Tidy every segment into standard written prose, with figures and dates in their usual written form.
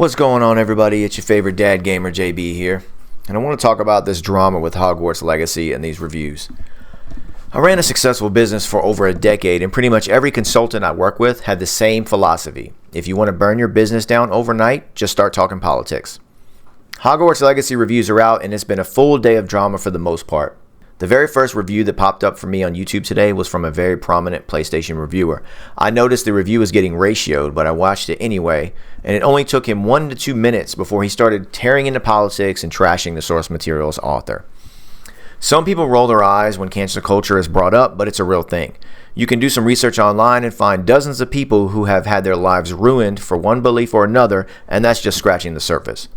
What's going on, everybody? It's your favorite dad gamer, JB here, and I want to talk about this drama with Hogwarts Legacy and these reviews. I ran a successful business for over a decade, and pretty much every consultant I work with had the same philosophy. If you want to burn your business down overnight, just start talking politics. Hogwarts Legacy reviews are out, and it's been a full day of drama for the most part. The very first review that popped up for me on YouTube today was from a very prominent PlayStation reviewer. I noticed the review was getting ratioed, but I watched it anyway, and it only took him 1 to 2 minutes before he started tearing into politics and trashing the source material's author. Some people roll their eyes when cancel culture is brought up, but it's a real thing. You can do some research online and find dozens of people who have had their lives ruined for one belief or another, and that's just scratching the surface.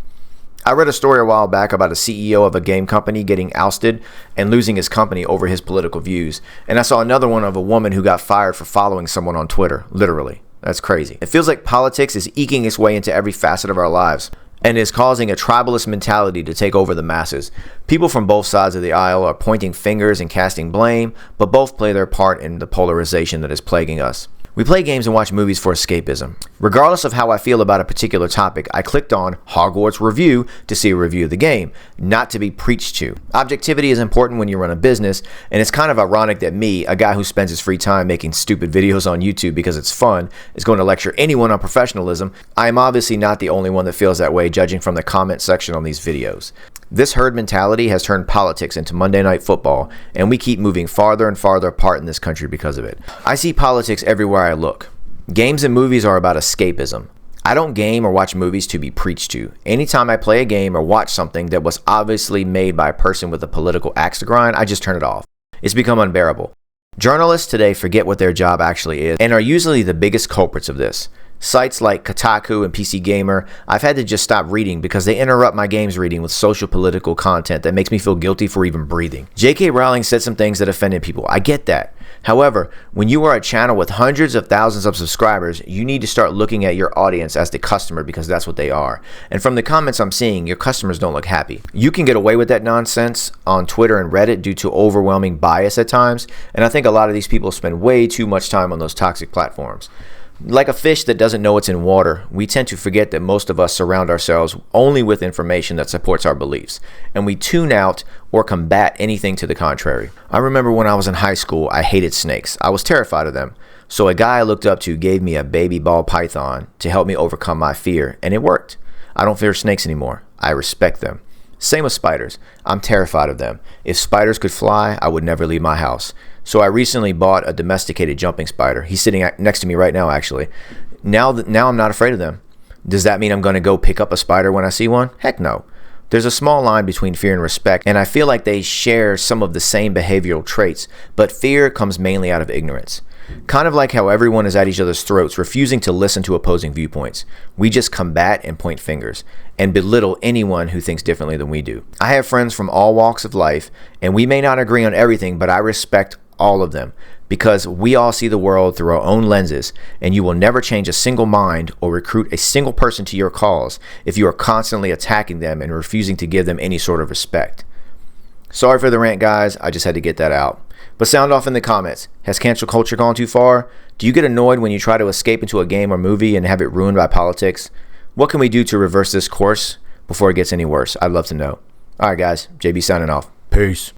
I read a story a while back about a CEO of a game company getting ousted and losing his company over his political views. And I saw another one of a woman who got fired for following someone on Twitter. Literally. That's crazy. It feels like politics is eking its way into every facet of our lives and is causing a tribalist mentality to take over the masses. People from both sides of the aisle are pointing fingers and casting blame, but both play their part in the polarization that is plaguing us. We play games and watch movies for escapism. Regardless of how I feel about a particular topic, I clicked on Hogwarts Review to see a review of the game, not to be preached to. Objectivity is important when you run a business, and it's kind of ironic that me, a guy who spends his free time making stupid videos on YouTube because it's fun, is going to lecture anyone on professionalism. I am obviously not the only one that feels that way, judging from the comment section on these videos. This herd mentality has turned politics into Monday Night Football, and we keep moving farther and farther apart in this country because of it. I see politics everywhere I look. Games and movies are about escapism. I don't game or watch movies to be preached to. Anytime I play a game or watch something that was obviously made by a person with a political axe to grind, I just turn it off. It's become unbearable. Journalists today forget what their job actually is and are usually the biggest culprits of this. Sites like Kotaku and PC Gamer, I've had to just stop reading because they interrupt my games reading with social political content that makes me feel guilty for even breathing. J.K. Rowling said some things that offended people. I get that. However, when you are a channel with hundreds of thousands of subscribers, you need to start looking at your audience as the customer because that's what they are. And from the comments I'm seeing, your customers don't look happy. You can get away with that nonsense on Twitter and Reddit due to overwhelming bias at times, and I think a lot of these people spend way too much time on those toxic platforms. Like a fish that doesn't know it's in water, we tend to forget that most of us surround ourselves only with information that supports our beliefs, and we tune out or combat anything to the contrary. I remember when I was in high school, I hated snakes. I was terrified of them. So a guy I looked up to gave me a baby ball python to help me overcome my fear, and it worked. I don't fear snakes anymore. I respect them. Same with spiders. I'm terrified of them. If spiders could fly, I would never leave my house. So I recently bought a domesticated jumping spider. He's sitting next to me right now, actually. Now I'm not afraid of them. Does that mean I'm going to go pick up a spider when I see one? Heck no. There's a small line between fear and respect, and I feel like they share some of the same behavioral traits, but fear comes mainly out of ignorance. Kind of like how everyone is at each other's throats, refusing to listen to opposing viewpoints. We just combat and point fingers, and belittle anyone who thinks differently than we do. I have friends from all walks of life, and we may not agree on everything, but I respect all of them, because we all see the world through our own lenses, and you will never change a single mind or recruit a single person to your cause if you are constantly attacking them and refusing to give them any sort of respect. Sorry for the rant, guys. I just had to get that out. But sound off in the comments. Has cancel culture gone too far? Do you get annoyed when you try to escape into a game or movie and have it ruined by politics? What can we do to reverse this course before it gets any worse? I'd love to know. All right, guys. JB signing off. Peace.